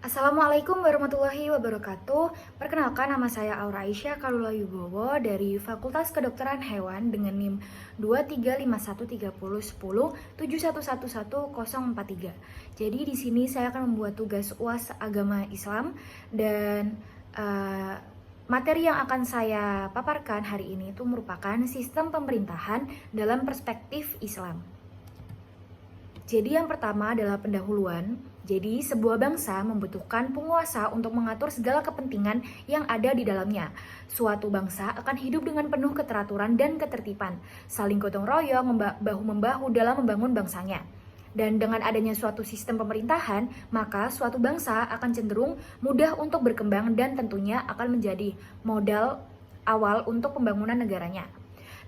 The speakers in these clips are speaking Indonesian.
Assalamualaikum warahmatullahi wabarakatuh. Perkenalkan, nama saya Aura Aisyah Kalula Yubowo dari Fakultas Kedokteran Hewan dengan NIM 235130107111043. Jadi di sini saya akan membuat tugas UAS Agama Islam dan materi yang akan saya paparkan hari ini itu merupakan sistem pemerintahan dalam perspektif Islam. Jadi yang pertama adalah pendahuluan. Jadi sebuah bangsa membutuhkan penguasa untuk mengatur segala kepentingan yang ada di dalamnya. Suatu bangsa akan hidup dengan penuh keteraturan dan ketertiban, saling gotong royong, bahu-membahu dalam membangun bangsanya. Dan dengan adanya suatu sistem pemerintahan, maka suatu bangsa akan cenderung mudah untuk berkembang dan tentunya akan menjadi modal awal untuk pembangunan negaranya.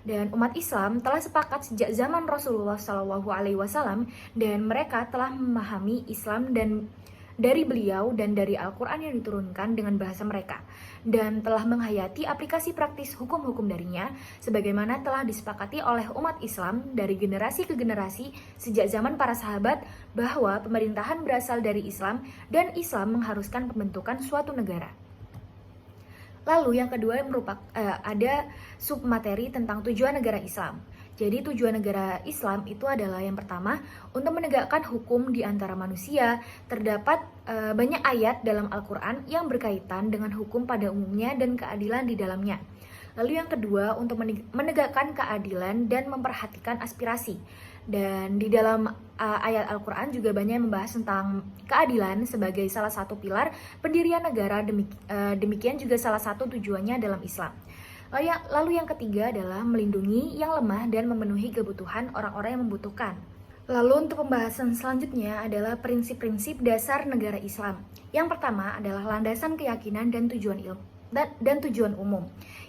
Dan umat Islam telah sepakat sejak zaman Rasulullah SAW dan mereka telah memahami Islam dan dari beliau dan dari Al-Quran yang diturunkan dengan bahasa mereka dan telah menghayati aplikasi praktis hukum-hukum darinya sebagaimana telah disepakati oleh umat Islam dari generasi ke generasi sejak zaman para sahabat bahwa pemerintahan berasal dari Islam dan Islam mengharuskan pembentukan suatu negara. Lalu yang kedua ada submateri tentang tujuan negara Islam. Jadi tujuan negara Islam itu adalah yang pertama untuk menegakkan hukum di antara manusia. Terdapat banyak ayat dalam Al-Quran yang berkaitan dengan hukum pada umumnya dan keadilan di dalamnya. Lalu yang kedua untuk menegakkan keadilan dan memperhatikan aspirasi. Dan di dalam ayat Al-Quran juga banyak membahas tentang keadilan sebagai salah satu pilar pendirian negara, demikian juga salah satu tujuannya dalam Islam. Lalu yang ketiga adalah melindungi yang lemah dan memenuhi kebutuhan orang-orang yang membutuhkan. Lalu untuk pembahasan selanjutnya adalah prinsip-prinsip dasar negara Islam. Yang pertama adalah landasan keyakinan dan tujuan ilmu dan tujuan umum.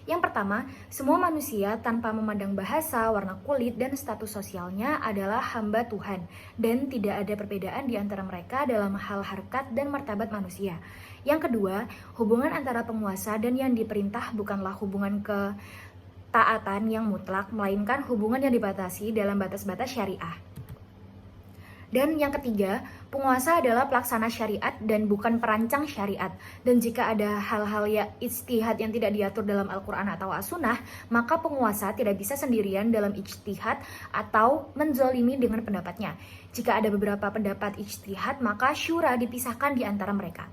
Yang pertama, semua manusia tanpa memandang bahasa, warna kulit, dan status sosialnya adalah hamba Tuhan dan tidak ada perbedaan di antara mereka dalam hal harkat dan martabat manusia. Yang kedua, hubungan antara penguasa dan yang diperintah bukanlah hubungan ketaatan yang mutlak, melainkan hubungan yang dibatasi dalam batas-batas syariah. Dan yang ketiga, penguasa adalah pelaksana syariat dan bukan perancang syariat. Dan jika ada hal-hal ijtihad yang tidak diatur dalam Al-Quran atau As-Sunnah, maka penguasa tidak bisa sendirian dalam ijtihad atau menzolimi dengan pendapatnya. Jika ada beberapa pendapat ijtihad, maka syura dipisahkan di antara mereka.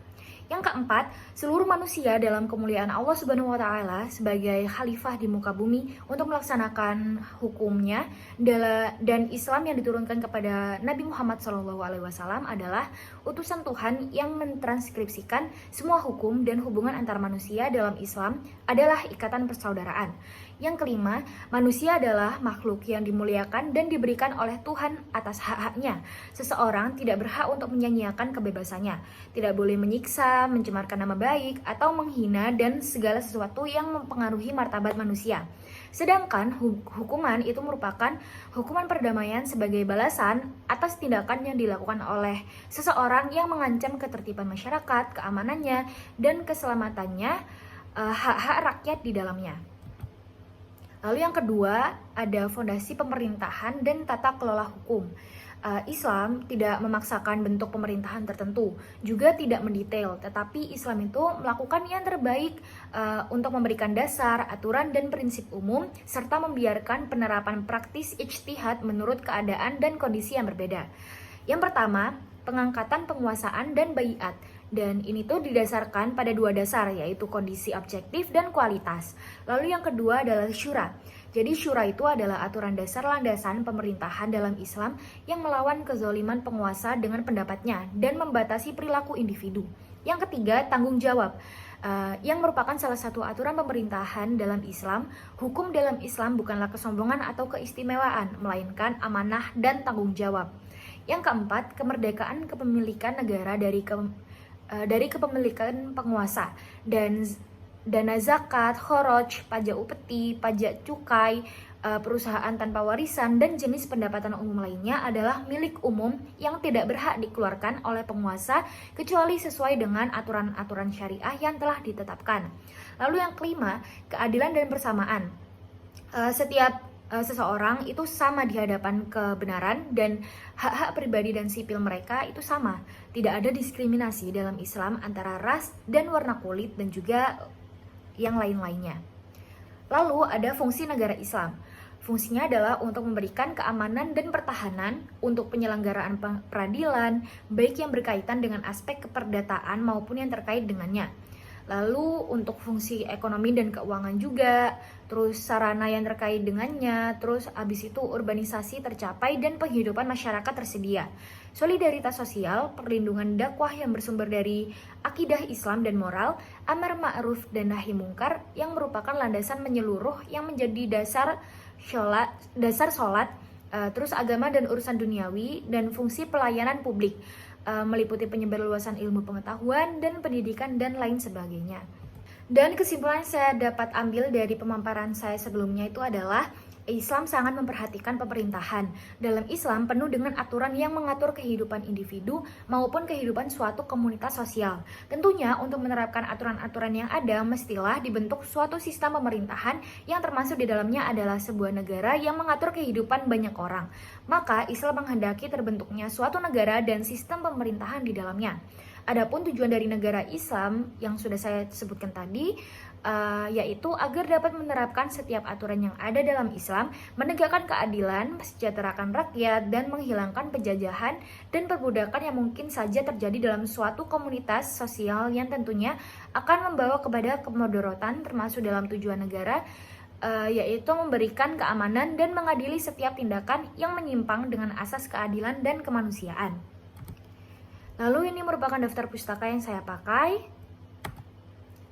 Yang keempat, seluruh manusia dalam kemuliaan Allah Subhanahu wa Ta'ala sebagai khalifah di muka bumi untuk melaksanakan hukumnya, dan Islam yang diturunkan kepada Nabi Muhammad SAW adalah utusan Tuhan yang mentranskripsikan semua hukum dan hubungan antar manusia dalam Islam adalah ikatan persaudaraan. Yang kelima, manusia adalah makhluk yang dimuliakan dan diberikan oleh Tuhan atas hak-haknya. Seseorang tidak berhak untuk menyanyiakan kebebasannya, tidak boleh menyiksa, mencemarkan nama baik, atau menghina dan segala sesuatu yang mempengaruhi martabat manusia. Sedangkan hukuman itu merupakan hukuman perdamaian sebagai balasan atas tindakan yang dilakukan oleh seseorang yang mengancam ketertiban masyarakat, keamanannya, dan keselamatannya, hak-hak rakyat di dalamnya. Lalu yang kedua ada fondasi pemerintahan dan tata kelola hukum. Islam tidak memaksakan bentuk pemerintahan tertentu, juga tidak mendetail, tetapi Islam itu melakukan yang terbaik untuk memberikan dasar, aturan, dan prinsip umum, serta membiarkan penerapan praktis ijtihad menurut keadaan dan kondisi yang berbeda. Yang pertama, pengangkatan penguasaan dan baiat. Dan ini tuh didasarkan pada dua dasar, yaitu kondisi objektif dan kualitas. Lalu yang kedua adalah syura. Jadi syura itu adalah aturan dasar landasan pemerintahan dalam Islam yang melawan kezaliman penguasa dengan pendapatnya dan membatasi perilaku individu. Yang ketiga, tanggung jawab. Yang merupakan salah satu aturan pemerintahan dalam Islam. Hukum dalam Islam bukanlah kesombongan atau keistimewaan, melainkan amanah dan tanggung jawab. Yang keempat, kemerdekaan kepemilikan negara dari kepemilikan penguasa, dan dana zakat, khoroj, pajak upeti, pajak cukai, perusahaan tanpa warisan, dan jenis pendapatan umum lainnya adalah milik umum yang tidak berhak dikeluarkan oleh penguasa kecuali sesuai dengan aturan-aturan syariah yang telah ditetapkan. Lalu yang kelima, keadilan dan persamaan. Setiap seseorang itu sama di hadapan kebenaran, dan hak-hak pribadi dan sipil mereka itu sama. Tidak ada diskriminasi dalam Islam antara ras dan warna kulit dan juga yang lain-lainnya. Lalu ada fungsi negara Islam. Fungsinya adalah untuk memberikan keamanan dan pertahanan untuk penyelenggaraan peradilan, baik yang berkaitan dengan aspek keperdataan maupun yang terkait dengannya. Lalu untuk fungsi ekonomi dan keuangan juga, terus sarana yang terkait dengannya, terus abis itu urbanisasi tercapai dan penghidupan masyarakat tersedia. Solidaritas sosial, perlindungan dakwah yang bersumber dari akidah Islam dan moral, amar ma'ruf dan nahi mungkar yang merupakan landasan menyeluruh yang menjadi dasar sholat, terus agama dan urusan duniawi, dan fungsi pelayanan publik, meliputi penyebarluasan ilmu pengetahuan dan pendidikan dan lain sebagainya. Dan kesimpulan yang saya dapat ambil dari pemaparan saya sebelumnya itu adalah Islam sangat memperhatikan pemerintahan. Dalam Islam penuh dengan aturan yang mengatur kehidupan individu maupun kehidupan suatu komunitas sosial. Tentunya untuk menerapkan aturan-aturan yang ada mestilah dibentuk suatu sistem pemerintahan yang termasuk di dalamnya adalah sebuah negara yang mengatur kehidupan banyak orang. Maka Islam menghendaki terbentuknya suatu negara dan sistem pemerintahan di dalamnya. Adapun tujuan dari negara Islam yang sudah saya sebutkan tadi, yaitu agar dapat menerapkan setiap aturan yang ada dalam Islam, menegakkan keadilan, mesejahterakan rakyat, dan menghilangkan penjajahan dan perbudakan yang mungkin saja terjadi dalam suatu komunitas sosial yang tentunya akan membawa kepada kemudaratan, termasuk dalam tujuan negara, yaitu memberikan keamanan dan mengadili setiap tindakan yang menyimpang dengan asas keadilan dan kemanusiaan. Lalu ini merupakan daftar pustaka yang saya pakai,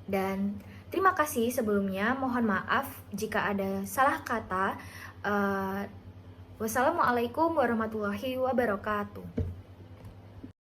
dan terima kasih sebelumnya. Mohon maaf jika ada salah kata. Wassalamualaikum warahmatullahi wabarakatuh.